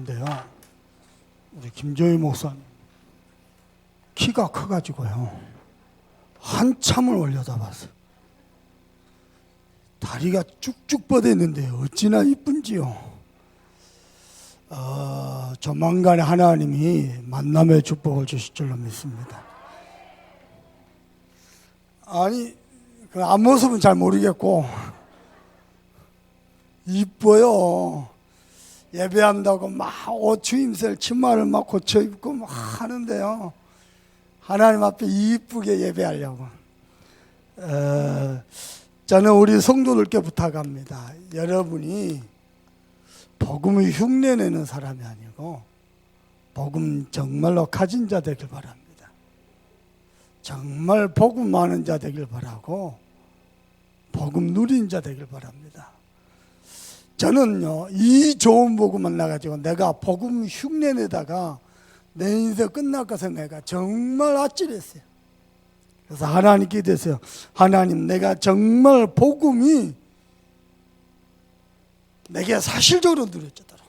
봤는데요. 우리 김정희 목사님 키가 커가지고요. 한참을 올려다봤어요. 다리가 쭉쭉 뻗어 있는데 어찌나 이쁜지요. 조만간에 하나님이 만남의 축복을 주실 줄로 믿습니다. 아니, 그 앞모습은 잘 모르겠고 이뻐요. 예배한다고 막 옷 주임새 치마를 막 고쳐 입고 막 하는데요. 하나님 앞에 이쁘게 예배하려고. 저는 우리 성도들께 부탁합니다. 여러분이 복음을 흉내내는 사람이 아니고 복음 정말로 가진 자 되길 바랍니다. 정말 복음 많은 자 되길 바라고 복음 누린 자 되길 바랍니다. 저는요, 이 좋은 복음을 나가지고 내가 복음 흉내내다가 내 인생 끝날까 생각해가 정말 아찔했어요. 그래서 하나님께 기도했어요. 하나님, 내가 정말 복음이 내게 사실적으로 누려지도록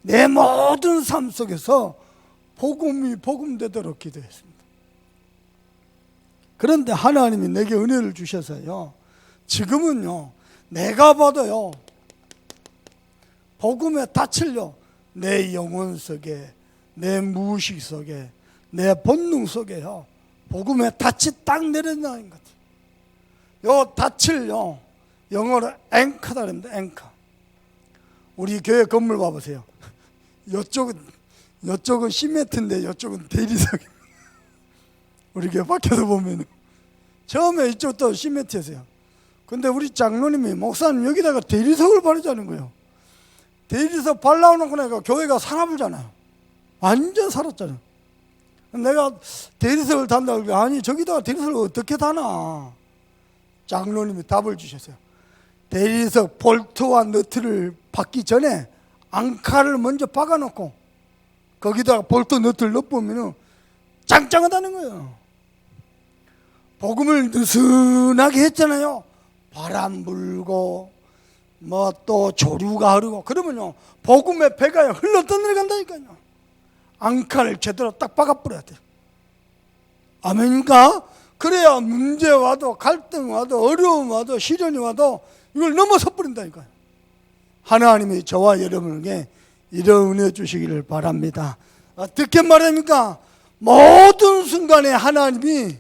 내 모든 삶 속에서 복음이 복음되도록 기도했습니다. 그런데 하나님이 내게 은혜를 주셔서요, 지금은요, 내가 봐도요, 복음의 닻을요, 내 영혼 속에, 내 무의식 속에, 내 본능 속에요, 복음의 닻이 딱 내려나는 것 같아요. 요 닻을요, 영어로 앵커다 그럽니다. 앵커. 우리 교회 건물 봐보세요. 이쪽은 시멘트인데 이쪽은 대리석입니다. 우리 교회 밖에서 보면 처음에 이쪽도 시멘트였어요. 근데 우리 장로님이 목사님 여기다가 대리석을 바르자는 거예요. 대리석 발라놓고 나니까 교회가 살아불잖아요. 완전 살았잖아요. 내가 대리석을 단다고 그러니까 아니 저기다가 대리석을 어떻게 다나. 장로님이 답을 주셨어요. 대리석 볼트와 너트를 박기 전에 앙카를 먼저 박아놓고 거기다가 볼트 너트를 넣어보면 짱짱하다는 거예요. 복음을 느슨하게 했잖아요. 바람 불고 뭐 또 조류가 흐르고 그러면요 복음의 배가 흘러 떠내려간다니까요. 앙카를 제대로 딱 박아버려야 돼요. 아멘입니까? 그래야 문제 와도 갈등 와도 어려움 와도 시련이 와도 이걸 넘어서 버린다니까요. 하나님이 저와 여러분에게 이런 은혜 주시기를 바랍니다. 어떻게 말합니까? 모든 순간에 하나님이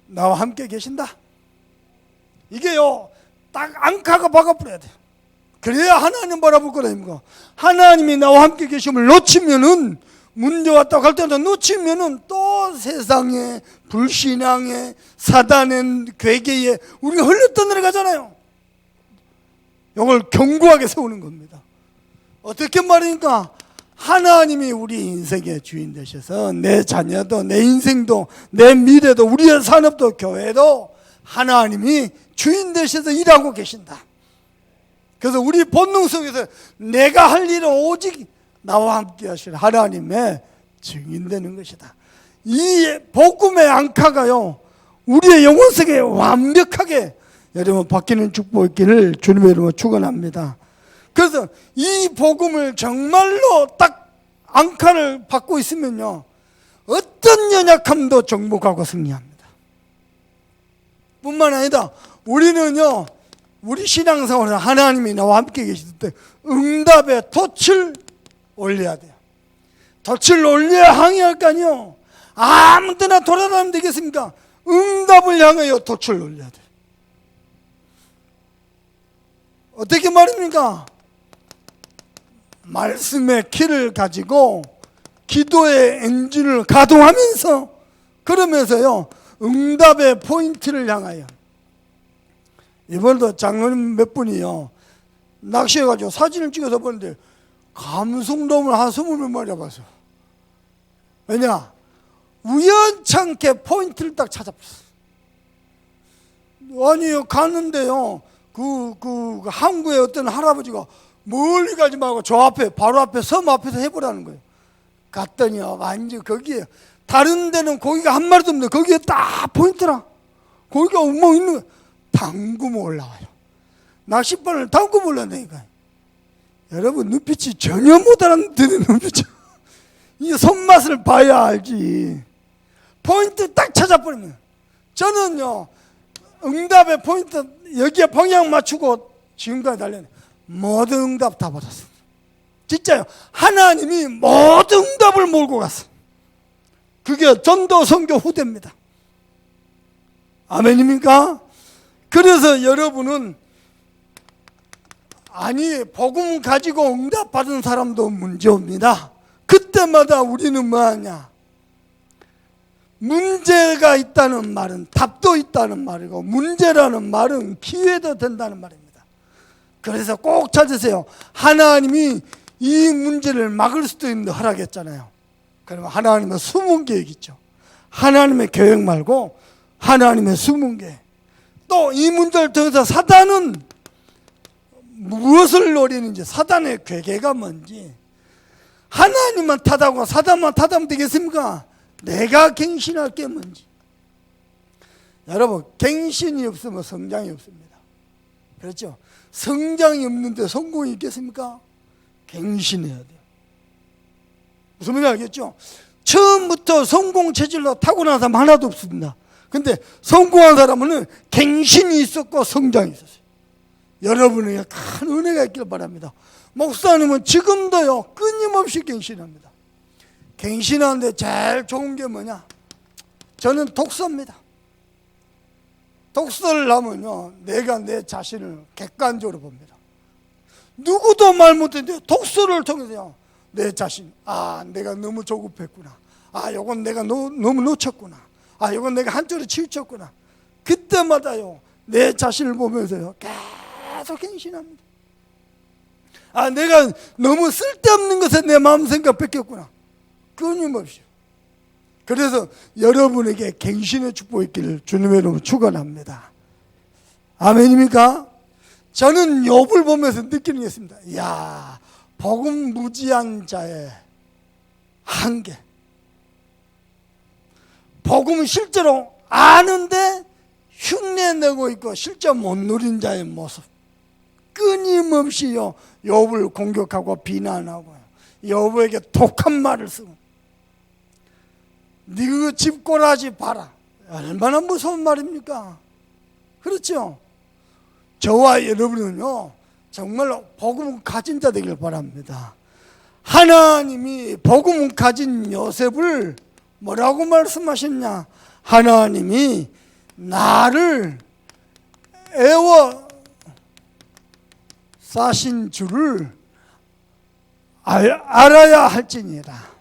나와 함께 계신다. 이게요 딱 앙카가 박아버려야 돼요. 그래야 하나님 바라볼 거라니까. 하나님이 나와 함께 계심을 놓치면은 문제 왔다고 할 때도 놓치면은 또 세상에 불신앙에 사단의 괴계에 우리가 흘러떠내려가잖아요. 이걸 견고하게 세우는 겁니다. 어떻게 말이니까 하나님이 우리 인생의 주인 되셔서 내 자녀도 내 인생도 내 미래도 우리의 산업도 교회도 하나님이 주인 되셔서 일하고 계신다. 그래서 우리 본능 속에서 내가 할 일은 오직 나와 함께 하실 하나님의 증인되는 것이다. 이 복음의 앙카가요 우리의 영혼 속에 완벽하게 여러분 바뀌는 축복이 있기를 주님의 이름으로 축원합니다. 그래서 이 복음을 정말로 딱 앙카를 받고 있으면요 어떤 연약함도 정복하고 승리합니다. 뿐만 아니라 우리는요 우리 신앙생활에서 하나님이 나와 함께 계실 때 응답의 돛을 올려야 돼요. 돛을 올려야 항해할 거 아니요. 아무 때나 돌아다니면 되겠습니까? 응답을 향하여 돛을 올려야 돼요. 어떻게 말입니까? 말씀의 키를 가지고 기도의 엔진을 가동하면서 그러면서요 응답의 포인트를 향하여. 이번에도 장로님 몇 분이요 낚시해가지고 사진을 찍어서 보는데 감성돔을 한 20몇 마리 잡았어요. 왜냐? 우연찮게 포인트를 딱 찾아봤어요. 아니 갔는데요 그 항구에 어떤 할아버지가 멀리 가지 말고 저 앞에 바로 앞에 섬 앞에서 해보라는 거예요. 갔더니요 완전 거기에 다른 데는 고기가 한 마리도 없는데 거기에 딱 포인트라 고기가 엉망 있는 거예요. 담그면 올라와요. 낚싯바늘 담그면 올라온다니까요. 여러분 눈빛이 전혀 못 알아듣는 눈빛이. 이 손맛을 봐야 알지. 포인트 딱 찾아버리면. 저는요 응답의 포인트 여기에 방향 맞추고 지금까지 달려요. 모든 응답 다 받았어요. 진짜요. 하나님이 모든 응답을 몰고 갔어요. 그게 전도 선교 후대입니다. 아멘입니까? 그래서 여러분은 아니 복음 가지고 응답 받은 사람도 문제옵니다. 그때마다 우리는 뭐하냐? 문제가 있다는 말은 답도 있다는 말이고 문제라는 말은 기회도 된다는 말입니다. 그래서 꼭 찾으세요. 하나님이 이 문제를 막을 수도 있는데 허락했잖아요. 그러면 하나님의 숨은 계획 있죠. 하나님의 계획 말고 하나님의 숨은 계획. 또 이 문제를 통해서 사단은 무엇을 노리는지, 사단의 괴계가 뭔지. 하나님만 탓하고 사단만 탓하면 되겠습니까? 내가 갱신할 게 뭔지. 여러분 갱신이 없으면 성장이 없습니다. 그렇죠? 성장이 없는데 성공이 있겠습니까? 갱신해야 돼요. 무슨 말인지 알겠죠? 처음부터 성공 체질로 타고난 사람 하나도 없습니다. 근데 성공한 사람은 갱신이 있었고 성장이 있었어요. 여러분에게 큰 은혜가 있기를 바랍니다. 목사님은 지금도요 끊임없이 갱신합니다. 갱신하는데 제일 좋은 게 뭐냐? 저는 독서입니다. 독서를 하면요 내가 내 자신을 객관적으로 봅니다. 누구도 말 못했는데 독서를 통해서요 내 자신, 아 내가 너무 조급했구나, 아 요건 내가 너무 놓쳤구나, 아 요건 내가 한쪽으로 치우쳤구나. 그때마다요 내 자신을 보면서요 계속 갱신합니다. 아 내가 너무 쓸데없는 것에 내 마음 생각 뺏겼구나. 끊임없이. 그래서 여러분에게 갱신의 축복이 있기를 주님의 이름으로 축원합니다. 아멘입니까? 저는 욥을 보면서 느끼는 게 있습니다. 이야, 복음 무지한 자의 한계. 복음은 실제로 아는데 흉내내고 있고 실제 못 누린 자의 모습. 끊임없이요 욥을 공격하고 비난하고 욥에게 독한 말을 쓰고 네 집꼬라지 봐라. 얼마나 무서운 말입니까? 그렇죠? 저와 여러분은요 정말로 복음 가진 자 되길 바랍니다. 하나님이 복음 가진 요셉을 뭐라고 말씀하셨냐? 하나님이 나를 애워 싸신 줄을 알아야 할지니라.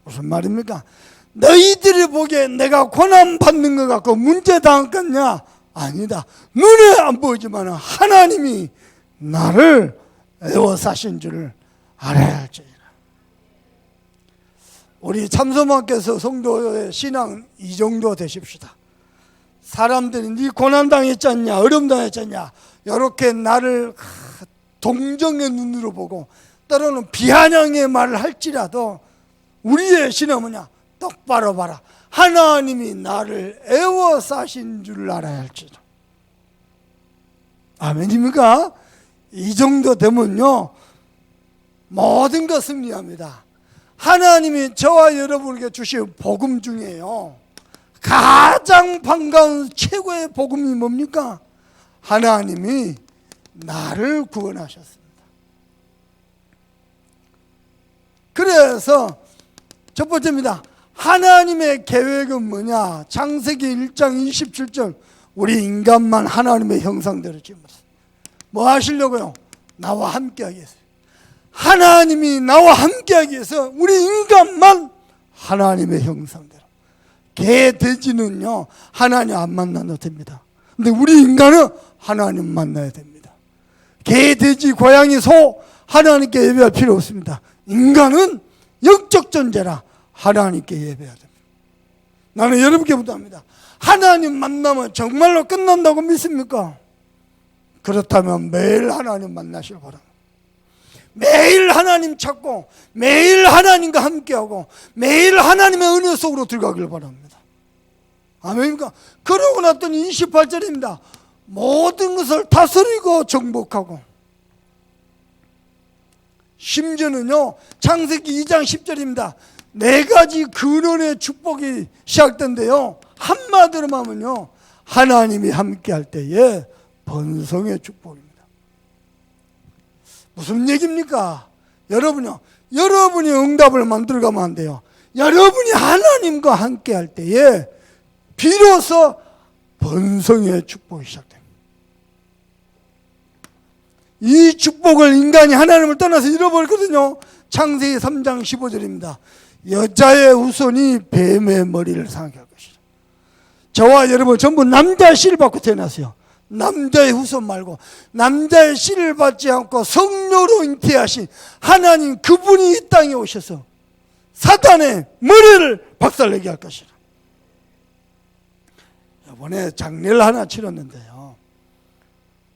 무슨 말입니까? 너희들이 보기에 내가 고난받는 것 같고 문제 당했겠냐? 아니다. 눈에 안 보이지만 하나님이 나를 애워싸신 줄을 알아야 할지니라. 우리 참소마께서 성도의 신앙 이 정도 되십시다. 사람들이 네 고난 당했지 않냐, 어려움 당했지 않냐, 이렇게 나를 동정의 눈으로 보고 때로는 비아냥의 말을 할지라도 우리의 신은 뭐냐? 똑바로 봐라. 하나님이 나를 애워싸신 줄 알아야 할지도. 아멘입니까? 이 정도 되면요 모든 것 승리합니다. 하나님이 저와 여러분에게 주신 복음 중에요 가장 반가운 최고의 복음이 뭡니까? 하나님이 나를 구원하셨습니다. 그래서 첫 번째입니다. 하나님의 계획은 뭐냐? 창세기 1장 27절 우리 인간만 하나님의 형상대로 지었습니다. 뭐 하시려고요? 나와 함께하기 위해서. 하나님이 나와 함께하기 위해서 우리 인간만 하나님의 형상대로. 개, 돼지는요 하나님 안 만나도 됩니다. 근데 우리 인간은 하나님 만나야 됩니다. 개, 돼지, 고양이, 소 하나님께 예배할 필요 없습니다. 인간은 영적 존재라 하나님께 예배해야 됩니다. 나는 여러분께 부탁합니다. 하나님 만나면 정말로 끝난다고 믿습니까? 그렇다면 매일 하나님 만나시길 바랍니다. 매일 하나님 찾고 매일 하나님과 함께하고 매일 하나님의 은혜 속으로 들어가길 바랍니다. 아멘입니까? 그러고 났더니 28절입니다. 모든 것을 다스리고 정복하고, 심지어는요 창세기 2장 10절입니다. 네 가지 근원의 축복이 시작된대요. 한마디로 하면요 하나님이 함께할 때에 번성의 축복입니다. 무슨 얘기입니까? 여러분이 응답을 만들어가면 안 돼요. 여러분이 하나님과 함께할 때에 비로소 번성의 축복이 시작됩니다. 이 축복을 인간이 하나님을 떠나서 잃어버렸거든요. 창세기 3장 15절입니다. 여자의 후손이 뱀의 머리를 상하게 할 것이다. 저와 여러분 전부 남자의 씨를 받고 태어났어요. 남자의 후손 말고 남자의 씨를 받지 않고 성녀로 잉태하신 하나님, 그분이 이 땅에 오셔서 사단의 머리를 박살내게 할 것이다. 이번에 장례를 하나 치렀는데요,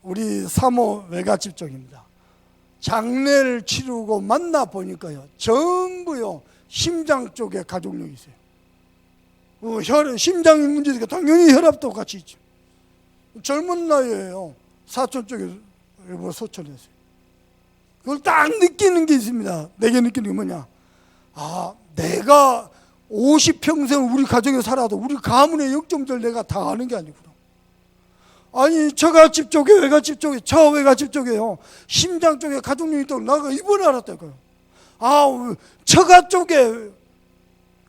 우리 사모 외갓집 쪽입니다. 장례를 치르고 만나 보니까요 전부요 심장 쪽에 가족력이 있어요. 심장이 문제니까 당연히 혈압도 같이 있죠. 젊은 나이에요. 사촌 쪽에 일본 소천했어요. 그걸 딱 느끼는 게 있습니다. 내게 느끼는 게 뭐냐? 아, 내가 50평생 우리 가정에 살아도 우리 가문의 역정들 내가 다 아는 게 아니구나. 아니, 저갓집 쪽에, 외갓집 쪽에, 저 외갓집 쪽에요 심장 쪽에 가족력이 있다고 나가 이번에 알았다고요. 아, 처가 쪽에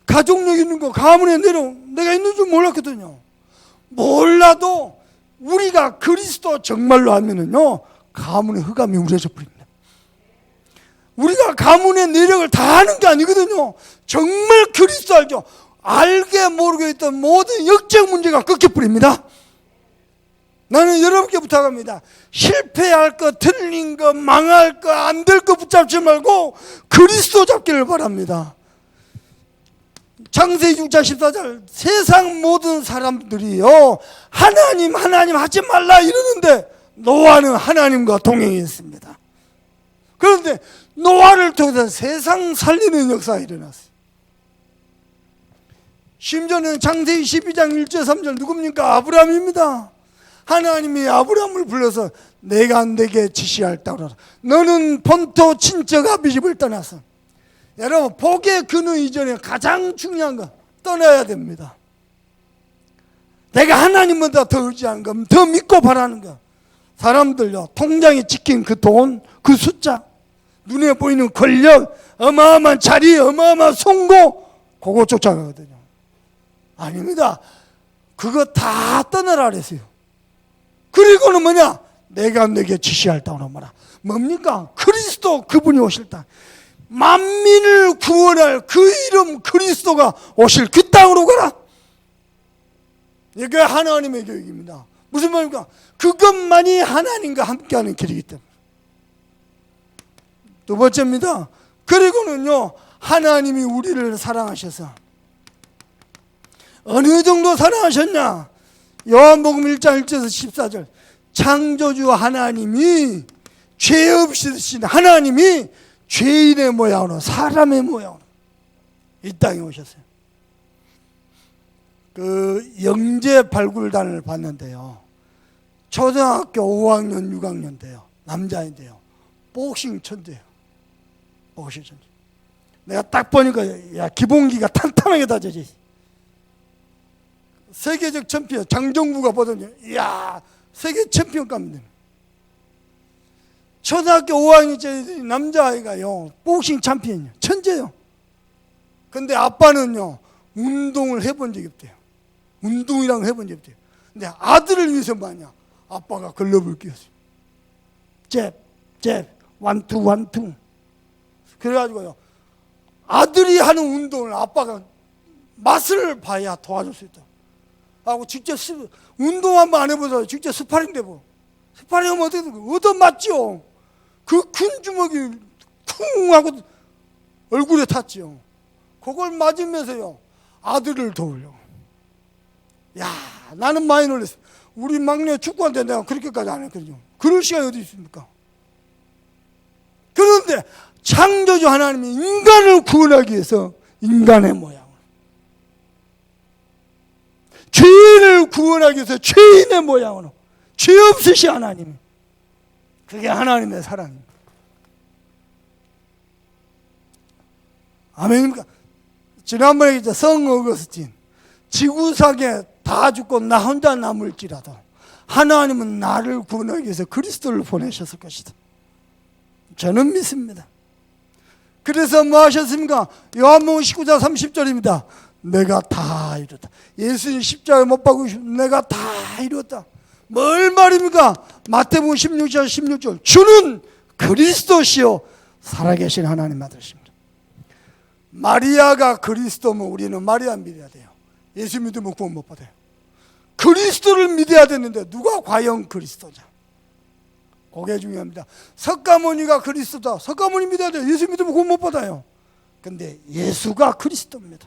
가족력 있는 거 가문에 내가 있는 줄 몰랐거든요. 몰라도 우리가 그리스도 정말로 하면은요 가문의 흑암이 우려져 버립니다. 우리가 가문의 내력을 다 아는 게 아니거든요. 정말 그리스도 알죠. 알게 모르게 있던 모든 역적 문제가 꺾여버립니다. 나는 여러분께 부탁합니다. 실패할 거, 틀린 거, 망할 거, 안 될 거 붙잡지 말고 그리스도 잡기를 바랍니다. 창세기 6장 14절, 세상 모든 사람들이요 하나님 하지 말라 이러는데 노아는 하나님과 동행했습니다. 그런데 노아를 통해서 세상 살리는 역사가 일어났어요. 심지어는 창세기 12장 1절 3절 누굽니까? 아브라함입니다. 하나님이 아브라함을 불러서 내가 내게 지시할 따라 너는 본토 친척 아비 집을 떠나서, 여러분 복의 근원 이전에 가장 중요한 거 떠나야 됩니다. 내가 하나님보다 더 의지하는 거, 더 믿고 바라는 거. 사람들요 통장에 찍힌 그 돈, 그 숫자, 눈에 보이는 권력, 어마어마한 자리, 어마어마한 성공, 그거 쫓아가거든요. 아닙니다. 그거 다 떠나라 그랬어요. 그리고는 뭐냐? 내가 내게 지시할 따오라 뭐라. 뭡니까? 그리스도, 그분이 오실 땅, 만민을 구원할 그 이름 그리스도가 오실 그 땅으로 가라. 이게 하나님의 교육입니다. 무슨 말입니까? 그것만이 하나님과 함께하는 길이기 때문에. 두 번째입니다. 그리고는요 하나님이 우리를 사랑하셔서, 어느 정도 사랑하셨냐? 요한복음 1장 1절에서 14절, 창조주 하나님이, 죄 없으신 하나님이 죄인의 모양으로, 사람의 모양으로 이 땅에 오셨어요. 그 영재 발굴단을 봤는데요, 초등학교 5학년 6학년 돼요. 남자인데요, 복싱 천재예요. 복싱 천재. 내가 딱 보니까 야, 기본기가 탄탄하게 다져져 있어. 세계적 챔피언, 장정구가 보더니 이야 세계 챔피언감입니다. 초등학교 5학년짜리 남자아이가요 복싱 챔피언이에요. 천재예요. 근데 아빠는요 운동을 해본 적이 없대요. 운동이랑 해본 적이 없대요. 근데 아들을 위해서 뭐하냐, 아빠가 글러브를 끼웠어요. 잽 완투 그래가지고요 아들이 하는 운동을 아빠가 맛을 봐야 도와줄 수 있다 하고 직접 운동 한번 안 해보자 직접 스파링 대고, 스파링하면 어떻게 돼? 얻어맞죠. 그 큰 주먹이 쿵 하고 얼굴에 탔죠. 그걸 맞으면서요 아들을 도우려고. 야, 나는 많이 놀랐어. 우리 막내 축구한테 내가 그렇게까지 안 했거든요. 그럴 시간이 어디 있습니까? 그런데 창조주 하나님이 인간을 구원하기 위해서 인간의 모양, 죄인을 구원하기 위해서 죄인의 모양으로, 죄 없으신 하나님. 그게 하나님의 사랑입니다. 아멘입니까? 지난번에 성 어거스틴, 지구상에 다 죽고 나 혼자 남을지라도 하나님은 나를 구원하기 위해서 그리스도를 보내셨을 것이다. 저는 믿습니다. 그래서 뭐 하셨습니까? 요한복음 19장 30절입니다. 내가 다 이뤘다. 예수님 십자가에 못 박으시고 내가 다 이뤘다. 뭘 말입니까? 마태복음 16장 16절. 주는 그리스도시요 살아계신 하나님 아들이십니다. 마리아가 그리스도면 우리는 마리아 믿어야 돼요. 예수 믿으면 구원 못 받아요. 그리스도를 믿어야 되는데 누가 과연 그리스도냐? 그게 중요합니다. 석가모니가 그리스도다. 석가모니 믿어야 돼요. 예수 믿으면 구원 못 받아요. 근데 예수가 그리스도입니다.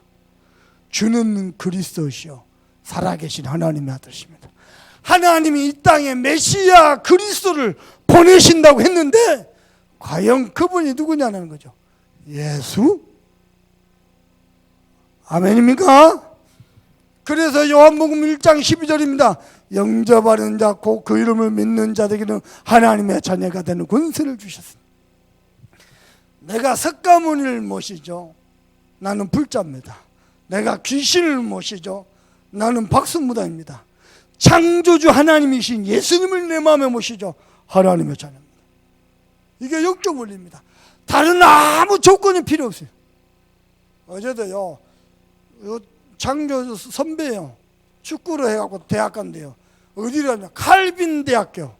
주는 그리스도시요 살아계신 하나님의 아들이십니다. 하나님이 이 땅에 메시아 그리스도를 보내신다고 했는데 과연 그분이 누구냐는 거죠. 예수? 아멘입니까? 그래서 요한복음 1장 12절입니다. 영접하는 자 곧 그 이름을 믿는 자들에게는 하나님의 자녀가 되는 권세를 주셨습니다. 내가 석가모니를 모시죠. 나는 불자입니다. 내가 귀신을 모시죠. 나는 박수무당입니다. 창조주 하나님이신 예수님을 내 마음에 모시죠. 하나님의 자녀입니다. 이게 영적 원리입니다. 다른 아무 조건이 필요 없어요. 어제도요, 장교 선배예요. 축구를 해갖고 대학 간대요. 어디라냐? 칼빈 대학교.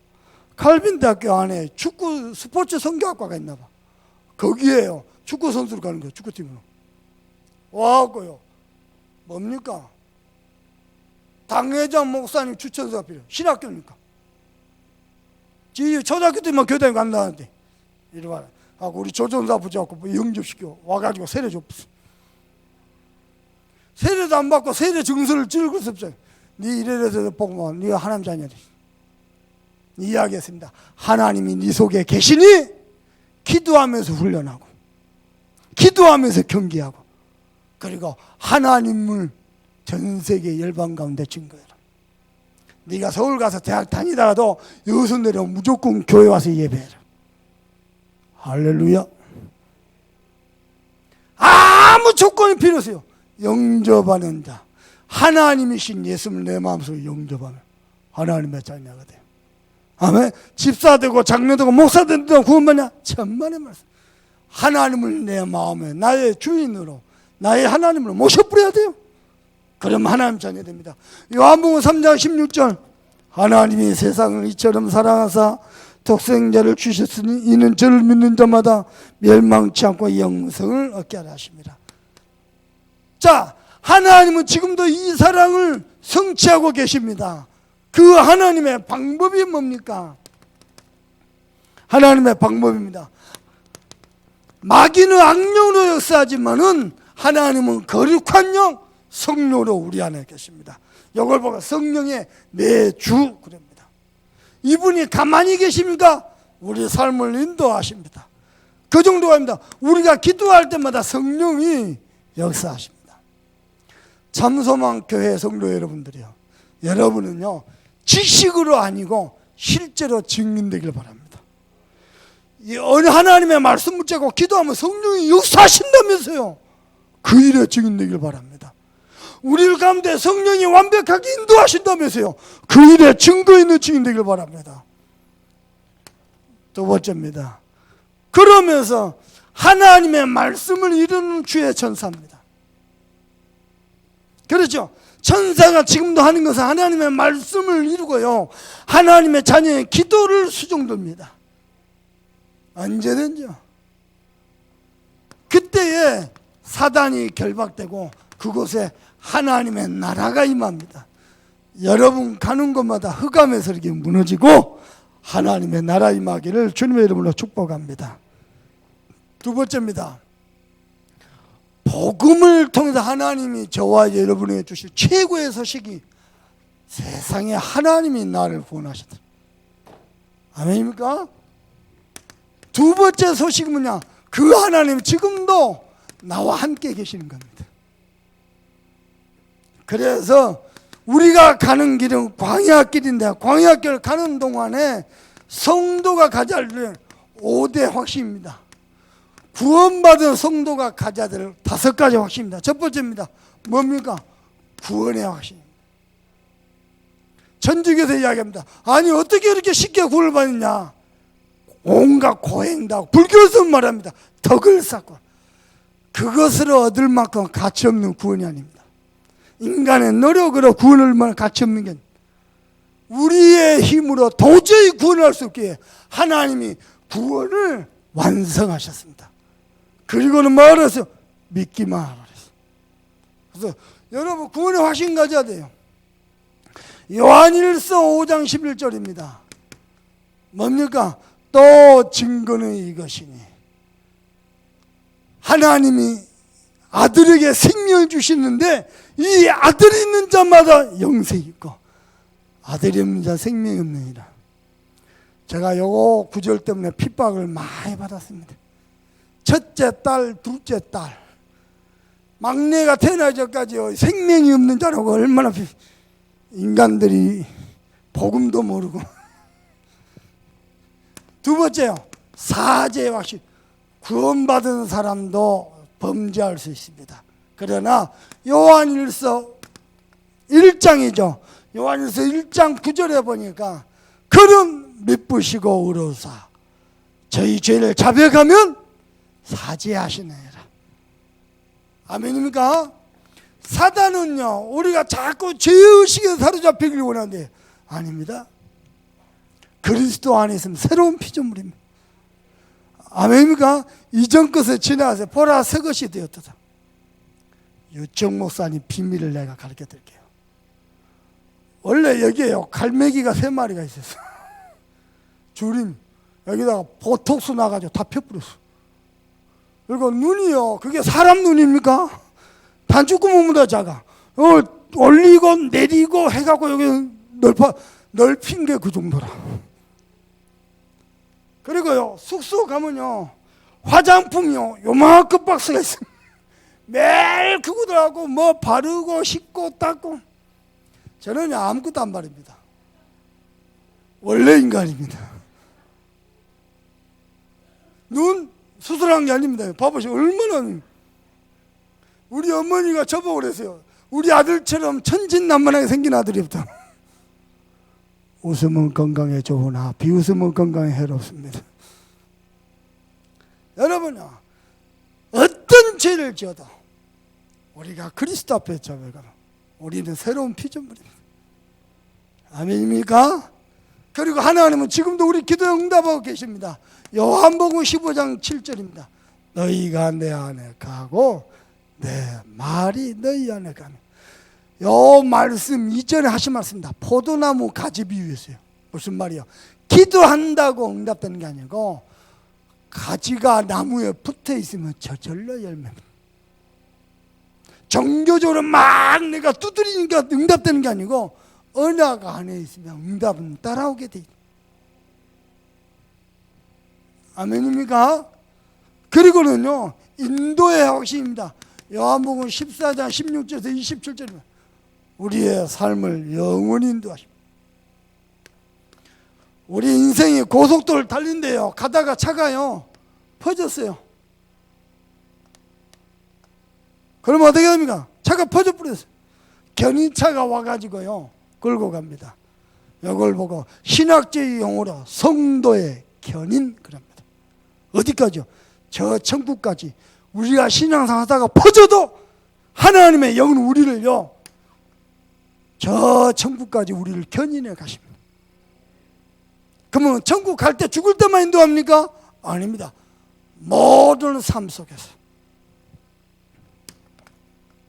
칼빈 대학교 안에 축구 스포츠 성교학과가 있나 봐. 거기에요. 축구 선수로 가는 거예요. 축구팀으로. 와갖고요. 뭡니까? 당회장 목사님 추천서가 필요해요. 신학교니까. 초등학교 때만 교대에 간다는데. 이리 와라. 하고 우리 조전사 붙여갖고 뭐 영접시켜. 와가지고 세례 줬어. 세례도 안 받고 세례 증서를 찍을 수 없어요. 네 이래서 보면 네가 하나님 자녀다. 이야기했습니다. 하나님이 네 속에 계시니 기도하면서 훈련하고 기도하면서 경기하고 그리고 하나님을 전 세계 열방 가운데 증거해라. 네가 서울 가서 대학 다니다가도 여기서 내려오면 무조건 교회 와서 예배해라. 할렐루야. 아무 조건이 필요 없어요. 영접하는 자, 하나님이신 예수를 내 마음속에 영접하면 하나님의 자녀가 돼요. 아멘. 집사 되고 장로 되고 목사 된다고 구원받냐? 천만의 말씀. 하나님을 내 마음에 나의 주인으로 나의 하나님으로 모셔버려야 돼요. 그럼 하나님 자녀 됩니다. 요한복음 3장 16절 하나님이 세상을 이처럼 사랑하사 독생자를 주셨으니 이는 저를 믿는 자마다 멸망치 않고 영생을 얻게 하라 하십니다. 자, 하나님은 지금도 이 사랑을 성취하고 계십니다. 그 하나님의 방법이 뭡니까? 하나님의 방법입니다. 마귀는 악령으로 역사하지만은 하나님은 거룩한 영, 성령으로 우리 안에 계십니다. 이걸 보고 성령의 내 주 그럽니다. 이분이 가만히 계십니까? 우리 삶을 인도하십니다. 그 정도가 아닙니다. 우리가 기도할 때마다 성령이 역사하십니다. 참소망 교회 성도 여러분들이요, 여러분은요 지식으로 아니고 실제로 증인되길 바랍니다. 이 어느 하나님의 말씀 붙잡고 기도하면 성령이 역사하신다면서요. 그 일에 증인되길 바랍니다. 우리 가운데 성령이 완벽하게 인도하신다면서요. 그 일에 증거 있는 증인되길 바랍니다. 두 번째입니다. 그러면서 하나님의 말씀을 이루는 주의 천사입니다. 그렇죠? 천사가 지금도 하는 것은 하나님의 말씀을 이루고요, 하나님의 자녀의 기도를 수종듭니다. 언제든지요. 그때에 사단이 결박되고 그곳에 하나님의 나라가 임합니다. 여러분 가는 곳마다 흑암의 이렇게 무너지고 하나님의 나라 임하기를 주님의 이름으로 축복합니다. 두 번째입니다. 복음을 통해서 하나님이 저와 여러분에게 주실 최고의 소식이 세상에 하나님이 나를 구원하셨다. 아멘입니까? 두 번째 소식은 뭐냐? 그 하나님 지금도 나와 함께 계시는 겁니다. 그래서 우리가 가는 길은 광야길인데 광야길 가는 동안에 성도가 가져야 될 5대 확신입니다. 구원받은 성도가 가져야 될 5가지 확신입니다. 첫 번째입니다. 뭡니까? 구원의 확신입니다. 천주교에서 이야기합니다. 아니 어떻게 이렇게 쉽게 구원을 받느냐. 온갖 고행도 하고, 불교에서 말합니다. 덕을 쌓고. 그것을 얻을 만큼 가치 없는 구원이 아닙니다. 인간의 노력으로 구원을 말 가치 없는 게 우리의 힘으로 도저히 구원할 수 없기에 하나님이 구원을 완성하셨습니다. 그리고는 뭐라서 믿기만 하라 그랬어요. 그래서 여러분 구원의 확신 가져야 돼요. 요한일서 5장 11절입니다. 뭡니까? 또 증거는 이것이니 하나님이 아들에게 생명을 주시는데 이 아들이 있는 자마다 영생이 있고 아들이 없는 자 생명이 없느니라. 제가 요거 구절 때문에 핍박을 많이 받았습니다. 첫째 딸, 둘째 딸, 막내가 태어나기 전까지 생명이 없는 자라고 얼마나 인간들이 복음도 모르고. 두 번째요, 사죄의 확신. 구원받은 사람도 범죄할 수 있습니다. 그러나 요한일서 1장이죠. 요한일서 1장 9절에 보니까 그는 미쁘시고 의로사 저희 죄를 자백하면 사죄하시느니라. 아멘입니까? 사단은요 우리가 자꾸 죄의식에 사로잡히길 원하는데 아닙니다. 그리스도 안에 있으면 새로운 피조물입니다. 아멘입니까? 이전 것을 지나가서 보라 새 것이 되었다. 유청 목사님 비밀을 내가 가르쳐 드릴게요. 원래 여기에요 갈매기가 3마리가 있었어. 주림 여기다가 보톡스 나가지고 다 펴버렸어. 그리고 눈이요 그게 사람 눈입니까? 단추구멍보다 작아. 올리고 내리고 해갖고 여기 넓힌 게 그 정도라. 그리고요 숙소 가면요 화장품이요 요만큼 박스가 있습니다. 매일 그거들하고 뭐 바르고 씻고 닦고. 저는 아무것도 안 바릅니다. 원래 인간입니다. 눈 수술한 게 아닙니다. 봐보세요 얼마나. 우리 어머니가 저보고 그랬어요. 우리 아들처럼 천진난만하게 생긴 아들이 없다. 웃으면 건강에 좋으나 비웃으면 건강에 해롭습니다. 여러분요 어떤 죄를 지어도 우리가 그리스도 앞에 자백하면 우리는 새로운 피조물입니다. 아멘입니까? 그리고 하나님은 지금도 우리 기도에 응답하고 계십니다. 요한복음 15장 7절입니다. 너희가 내 안에 가고 내 말이 너희 안에 가면. 요 말씀 이전에 하신 말씀입니다. 포도나무 가지 비유였어요. 무슨 말이요? 기도한다고 응답되는 게 아니고 가지가 나무에 붙어 있으면 저절로 열매입니다. 종교적으로 막 내가 두드리니까 응답되는 게 아니고 언약 안에 있으면 응답은 따라오게 돼 있다. 아멘입니까? 그리고는요 인도의 확신입니다. 요한복음 14장 16절에서 27절입니다. 우리의 삶을 영원히 인도하십니다. 우리 인생이 고속도로를 달린대요. 가다가 차가요 퍼졌어요. 그러면 어떻게 됩니까? 차가 퍼져버렸어요. 견인차가 와가지고요 끌고 갑니다. 이걸 보고 신학적인 용어로 성도의 견인 그럽니다. 어디까지요? 저 천국까지. 우리가 신앙생활 하다가 퍼져도 하나님의 영은 우리를요 저 천국까지 우리를 견인해 가십니다. 그러면 천국 갈 때 죽을 때만 인도합니까? 아닙니다. 모든 삶 속에서.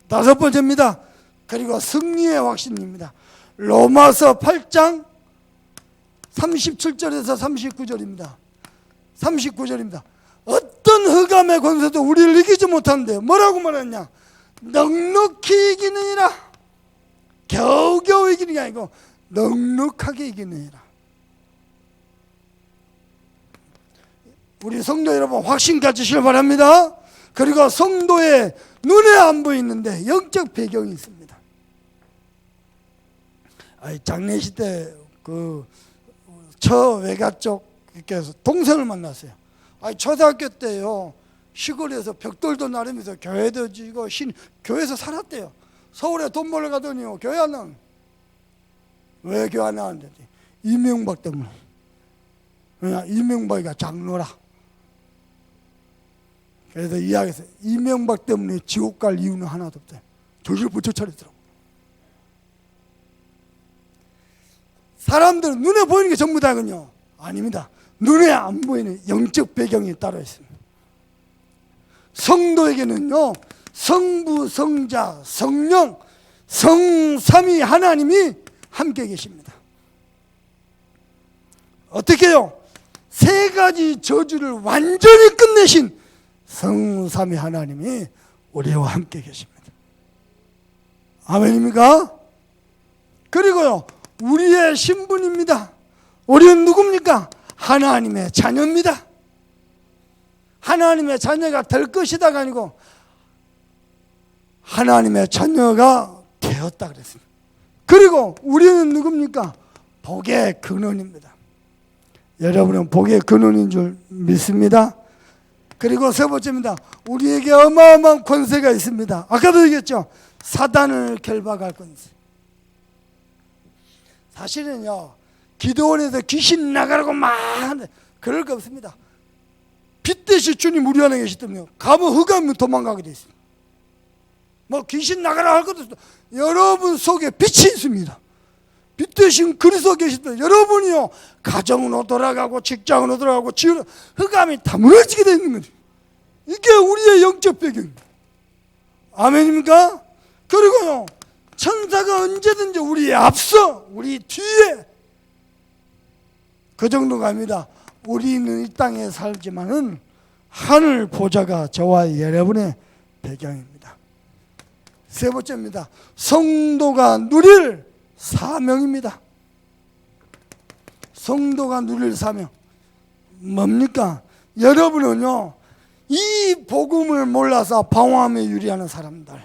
5번째입니다. 그리고 승리의 확신입니다. 로마서 8장 37절에서 39절입니다. 39절입니다. 어떤 흑암의 권세도 우리를 이기지 못하는데 뭐라고 말했냐? 넉넉히 이기느니라. 겨우겨우 이기는 게 아니고 넉넉하게 이기느니라. 우리 성도 여러분 확신 가지시길 바랍니다. 그리고 성도의 눈에 안 보이는데 영적 배경이 있습니다. 장례식 때 저 외가 쪽 이렇게 해서 동생을 만났어요. 초등학교 때요, 시골에서 벽돌도 나르면서 교회도 지고 교회에서 살았대요. 서울에 돈 벌러 가더니요, 교회 안 나오는. 왜 교회 안 나왔는데? 이명박 때문에. 이명박이가 장로라. 그래서 이야기했어요. 이명박 때문에 지옥 갈 이유는 하나도 없대. 조실 부처 차리더라고. 사람들은 눈에 보이는 게 전부 다군요. 아닙니다. 눈에 안 보이는 영적 배경이 따로 있습니다. 성도에게는요, 성부, 성자, 성령, 성삼위 하나님이 함께 계십니다. 어떻게 해요? 세 가지 저주를 완전히 끝내신 성삼위 하나님이 우리와 함께 계십니다. 아멘입니까? 그리고요, 우리의 신분입니다. 우리는 누굽니까? 하나님의 자녀입니다. 하나님의 자녀가 될 것이다가 아니고 하나님의 자녀가 되었다 그랬습니다. 그리고 우리는 누굽니까? 복의 근원입니다. 여러분은 복의 근원인 줄 믿습니다. 그리고 세 번째입니다. 우리에게 어마어마한 권세가 있습니다. 아까도 얘기했죠. 사단을 결박할 권세. 사실은요, 기도원에서 귀신 나가라고 막 하는데 그럴 거 없습니다. 빛 대신 주님 우리 안에 계시더군요. 가면 흑암이 도망가게 돼 있습니다. 뭐 귀신 나가라 할 것도 없습니다. 여러분 속에 빛이 있습니다. 빛 대신 그리스도 계시더니 여러분이요, 가정으로 돌아가고 직장으로 돌아가고 지으로 흑암이 다 무너지게 되어 있는 거죠. 이게 우리의 영적 배경입니다. 아멘입니까? 그리고요, 천사가 언제든지 우리에 앞서 우리 뒤에 그 정도가 아닙니다. 우리는 이 땅에 살지만은 하늘 보좌가 저와 여러분의 배경입니다. 세 번째입니다. 성도가 누릴 사명입니다. 성도가 누릴 사명 뭡니까? 여러분은요, 이 복음을 몰라서 방황함에 유리하는 사람들,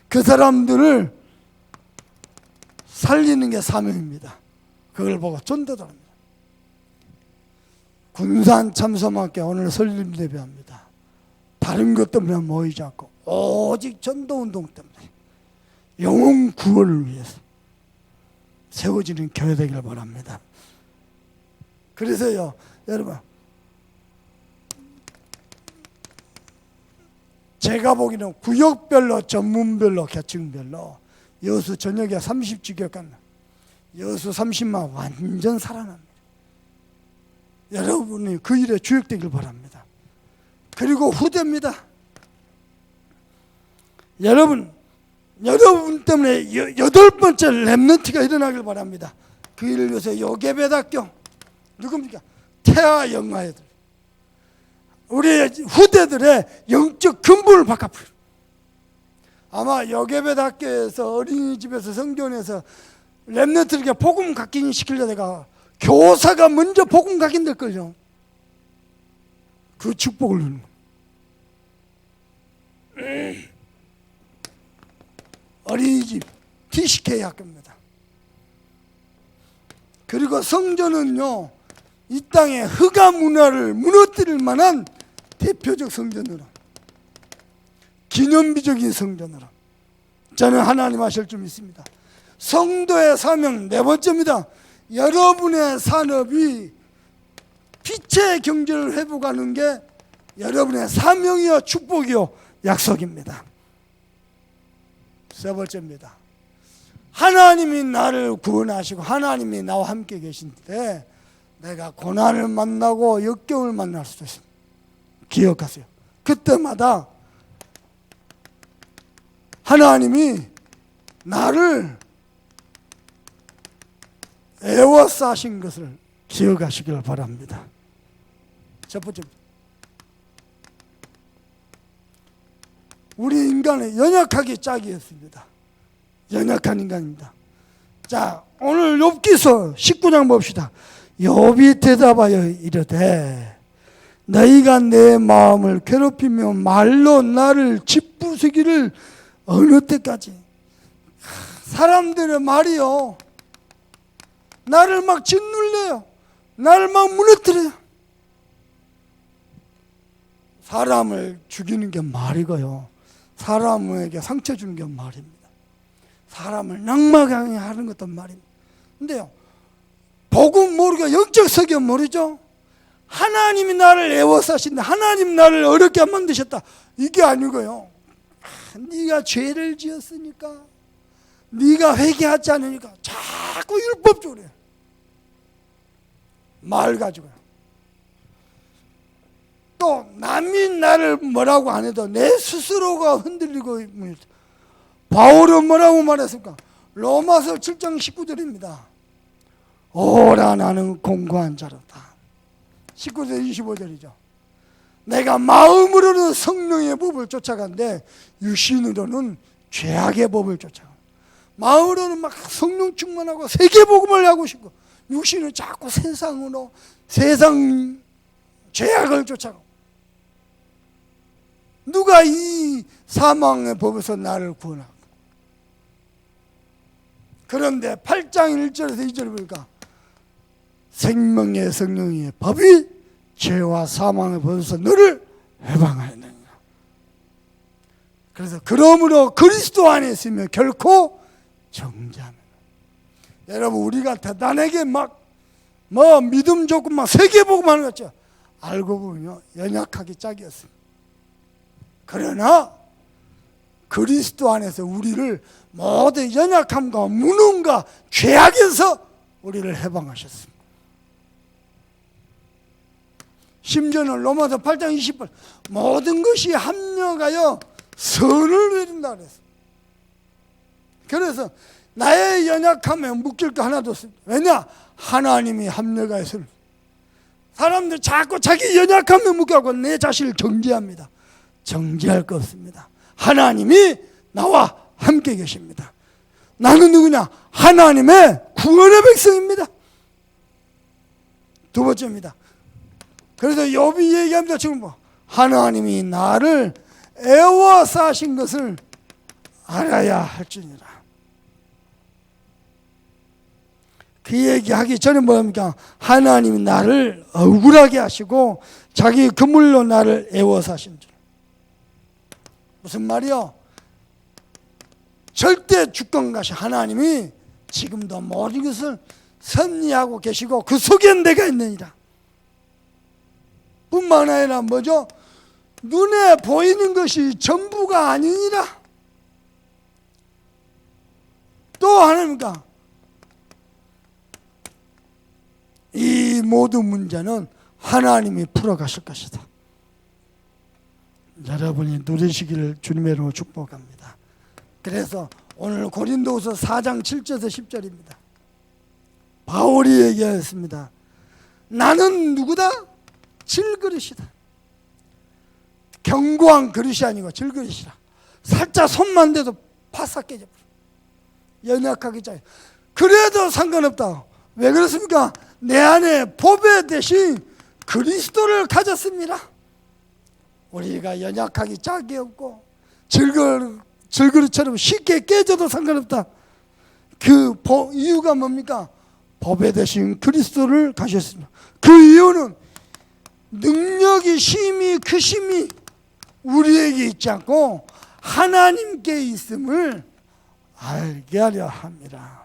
그 사람들을 살리는 게 사명입니다. 그걸 보고 전도도 합니다. 군산 참소망교회 오늘 설립 예배합니다. 다른 것 때문에 모이지 않고 오직 전도운동 때문에 영혼 구원을 위해서 세워지는 교회 되기를 바랍니다. 그래서요, 여러분, 제가 보기에는 구역별로, 전문별로, 계층별로 여수 저녁에 30주교 간다. 여수 30만 완전 살아납니다. 여러분이 그 일에 주역되길 바랍니다. 그리고 후대입니다. 여러분 때문에 8번째 렘넌트가 일어나길 바랍니다. 그 일을 위해서 요괴배학교 누굽니까? 태아 영아애들, 우리 후대들의 영적 근본을 바꿔버려. 아마 요괴배학교에서 어린이집에서 성교원에서 렘넌트에게 복음 각인 시키려다가 교사가 먼저 복음 각인 될걸요. 그 축복을 누리는 거예요. 어린이집 TCK 학교입니다. 그리고 성전은요, 이 땅의 흑암 문화를 무너뜨릴 만한 대표적 성전으로, 기념비적인 성전으로 저는 하나님 하실 줄 믿습니다. 성도의 사명 네 번째입니다. 여러분의 산업이 빛의 경제를 회복하는 게 여러분의 사명이요, 축복이요, 약속입니다. 세 번째입니다. 하나님이 나를 구원하시고 하나님이 나와 함께 계신데 내가 고난을 만나고 역경을 만날 수도 있습니다. 기억하세요. 그때마다 하나님이 나를 애워싸신 것을 기억하시길 바랍니다. 첫 번째입니다. 우리 인간은 연약하게 짝이었습니다. 연약한 인간입니다. 자, 오늘 욥기서 19장 봅시다. 욥이 대답하여 이르되 너희가 내 마음을 괴롭히며 말로 나를 짓부수기를 어느 때까지. 사람들의 말이요, 나를 막 짓눌려요. 나를 막 무너뜨려요. 사람을 죽이는 게 말이고요, 사람에게 상처 주는 게 말입니다. 사람을 낙망하게 하는 것도 말입니다. 근데요, 복음 모르고 영적 석유 모르죠? 하나님이 나를 애워싸신다, 하나님 나를 어렵게 만드셨다, 이게 아니고요, 네가 죄를 지었으니까, 네가 회개하지 않으니까 자꾸 율법적으로 해요. 말 가지고요. 또 남이 나를 뭐라고 안 해도 내 스스로가 흔들리고 있습니다. 바울은 뭐라고 말했습니까? 로마서 7장 19절입니다. 오라 나는 공고한 자로다. 19절 25절이죠. 내가 마음으로는 성령의 법을 쫓아간데 육신으로는 죄악의 법을 쫓아가. 마음으로는 막 성령 충만하고 세계복음을 하고 싶고, 육신은 자꾸 세상으로, 세상 죄악을 쫓아가고. 누가 이 사망의 법에서 나를 구원할까? 그런데 8장 1절에서 2절을 보니까 생명의 성령의 법이 죄와 사망의 법에서 너를 해방하느니라. 그래서 그러므로 그리스도 안에 있으면 결코 정죄하면. 여러분, 우리가 대단하게 막 믿음 좋고 막 세계복음 하는 거 같죠? 알고 보면요, 연약하기 짝이었습니다. 그러나 그리스도 안에서 우리를 모든 연약함과 무능과 죄악에서 우리를 해방하셨습니다. 심지어는 로마서 8장 20절 모든 것이 합력하여 선을 이룬다 그랬어요. 그래서 나의 연약함에 묶일 거 하나도 없습니다. 왜냐? 하나님이 합력하여. 사람들 자꾸 자기 연약함에 묶여서 내 자신을 정죄합니다. 정죄할 거 없습니다. 하나님이 나와 함께 계십니다. 나는 누구냐? 하나님의 구원의 백성입니다. 두 번째입니다. 그래서 욥이 얘기합니다. 지금 하나님이 나를 애워싸신 것을 알아야 할지니라. 그 얘기하기 전에 뭐합니까? 하나님이 나를 억울하게 하시고 자기 그물로 나를 애워싸신 줄. 무슨 말이요? 절대 주권 가시 하나님이 지금도 모든 것을 섭리하고 계시고 그 속엔 내가 있느니라. 뿐만 아니라 뭐죠? 눈에 보이는 것이 전부가 아니니라. 또 하나님과 이 모든 문제는 하나님이 풀어가실 것이다. 여러분이 누리시기를 주님의 이름으로 축복합니다. 그래서 오늘 고린도후서 4장 7절에서 10절입니다. 바울이 얘기했습니다. 나는 누구다? 질그릇이다. 견고한 그릇이 아니고 질그릇이라. 살짝 손만 대도 바싹 깨져버려. 연약하기 짝이. 그래도 상관없다. 왜 그렇습니까? 내 안에 보배 대신 그리스도를 가졌습니다. 우리가 연약하기 짝이 없고 질그릇처럼 쉽게 깨져도 상관없다. 그 이유가 뭡니까? 보배 대신 그리스도를 가졌습니다. 그 이유는 능력이 힘이 크심이 우리에게 있지 않고 하나님께 있음을 알게 하려 합니다.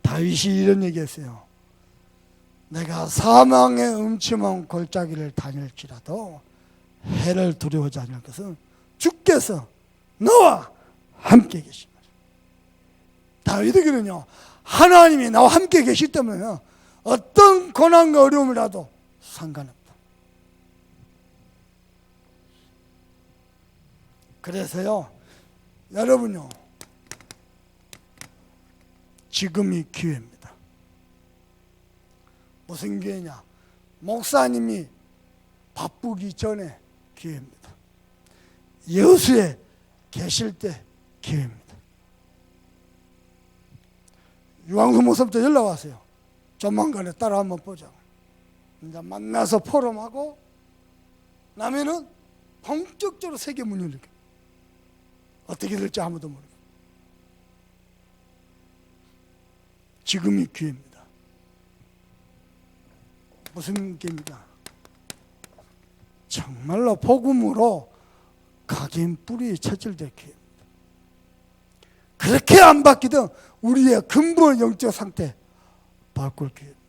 다윗이 이런 얘기했어요. 내가 사망의 음침한 골짜기를 다닐지라도 해를 두려워하지 않을 것은 주께서 너와 함께 계십니다. 다윗이 그러냐? 하나님이 나와 함께 계시기 때문에 어떤 고난과 어려움이라도 상관없다. 그래서요, 여러분요, 지금이 기회입니다. 무슨 기회냐? 목사님이 바쁘기 전에 기회입니다. 여수에 계실 때 기회입니다. 유황수 목사부터 연락 왔어요. 조만간에 따라 한번 보자. 이제 만나서 포럼하고 나면은 본격적으로 세계 문을 열게. 어떻게 될지 아무도 모르고. 지금이 기회입니다. 무슨 기회입니까? 정말로 복음으로 각인 뿌리 체질될 기회입니다. 그렇게 안 바뀌든 우리의 근본 영적 상태 바꿀 기회입니다.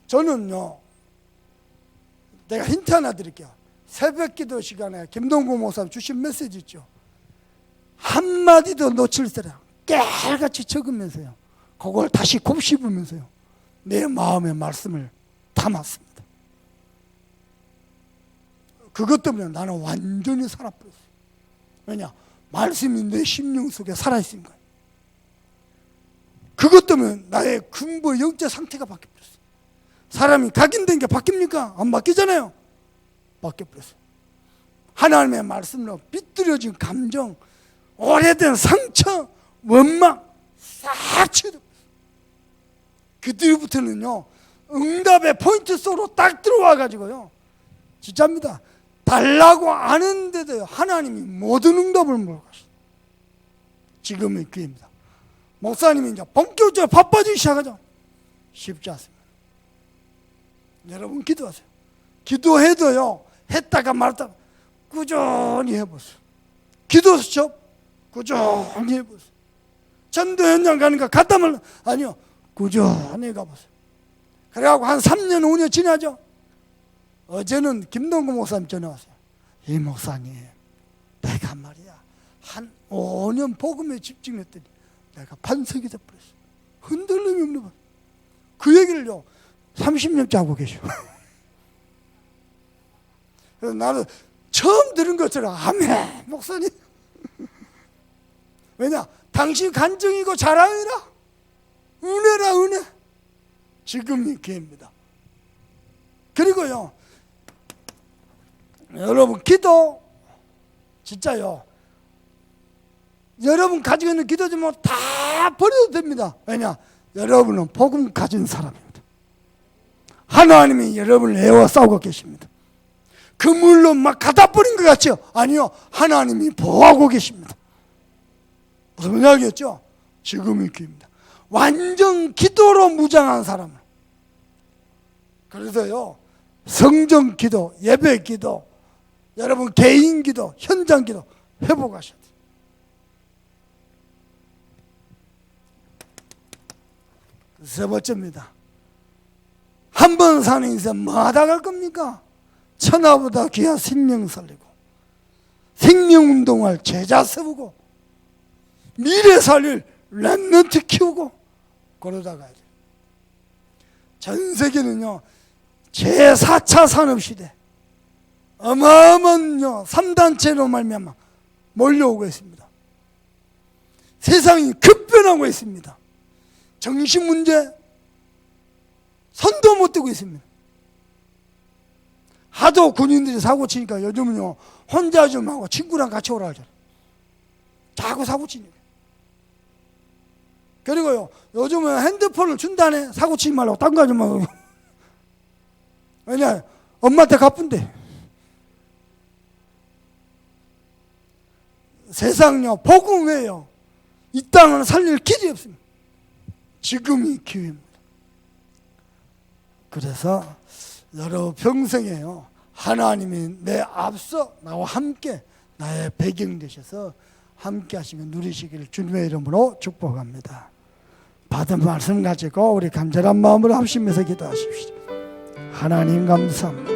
저는요, 내가 힌트 하나 드릴게요. 새벽 기도 시간에 김동구 목사님 주신 메시지 있죠. 한마디도 놓칠 때랑 깨알같이 적으면서요, 그걸 다시 곱씹으면서요, 내 마음의 말씀을 담았습니다. 그것 때문에 나는 완전히 살아버렸어요. 왜냐? 말씀이 내 심령 속에 살아있으니까. 그것 때문에 나의 근본 영적 상태가 바뀌어버렸어요. 사람이 각인된 게 바뀝니까? 안 바뀌잖아요. 바뀌어버렸어요. 하나님의 말씀으로 삐뚤어진 감정, 오래된 상처, 원망 싹 치워버렸어요. 그 뒤부터는요, 응답의 포인트 속으로 딱 들어와가지고요, 진짜입니다. 달라고 아는데도요, 하나님이 모든 응답을 물어가시죠. 지금의 기회입니다. 목사님이 이제 본격적으로 바빠지기 시작하죠. 쉽지 않습니다. 여러분 기도하세요. 기도해도요, 했다가 말았다가 꾸준히 해보세요. 기도 수첩 꾸준히 해보세요. 전도 현장 가니까 갔다 말라, 아니요, 꾸준히 가보세요. 그래갖고 한 3년 5년 지나죠. 어제는 김동구 목사님 전화 왔어요. 이 목사님, 내가 말이야 한 5년 복음에 집중했더니 내가 반석이 돼버렸어. 흔들림이 없는 거야. 그 얘기를요 30년째 하고 계셔. 그래서 나는 처음 들은 것처럼 아멘 목사님. 왜냐? 당신 간증이고 자랑이라, 은혜라 은혜. 지금이 기회입니다. 그리고요, 여러분 기도 진짜요, 여러분 가지고 있는 기도 좀 다 버려도 됩니다. 왜냐? 여러분은 복음 가진 사람입니다. 하나님이 여러분을 애워 싸우고 계십니다. 그 물로 막 갖다 버린 것 같죠? 아니요, 하나님이 보호하고 계십니다. 무슨 이야기였죠? 지금이 기회입니다. 완전 기도로 무장한 사람을. 그래서요, 성전 기도, 예배 기도, 여러분 개인 기도, 현장 기도 회복하셔야 돼요. 세 번째입니다. 한 번 사는 인생 뭐 하다 갈 겁니까? 천하보다 귀한 생명 살리고, 생명운동할 제자 세우고, 미래 살릴 랩런트 키우고, 그러다 가야 돼요. 전 세계는요, 제4차 산업시대, 어마어마한 3단체로 말미암아 몰려오고 있습니다. 세상이 급변하고 있습니다. 정신문제 손도 못 대고 있습니다. 하도 군인들이 사고 치니까 요즘은요, 혼자 좀 하고 친구랑 같이 오라 하잖아요. 자꾸 사고 치니까. 그리고요, 요즘은 핸드폰을 준다네. 사고 치지 말라고 딴 거 하지 말고. 왜냐? 엄마한테 갚은데. 세상요, 복음 외에요, 이 땅을 살릴 길이 없습니다. 지금이 기회입니다. 그래서 여러 평생에요, 하나님이 내 앞서 나와 함께 나의 배경 되셔서 함께 하시면 누리시기를 주님의 이름으로 축복합니다. 받은 말씀 가지고 우리 간절한 마음으로 합심해서 기도하십시오. 하나님 감사합니다.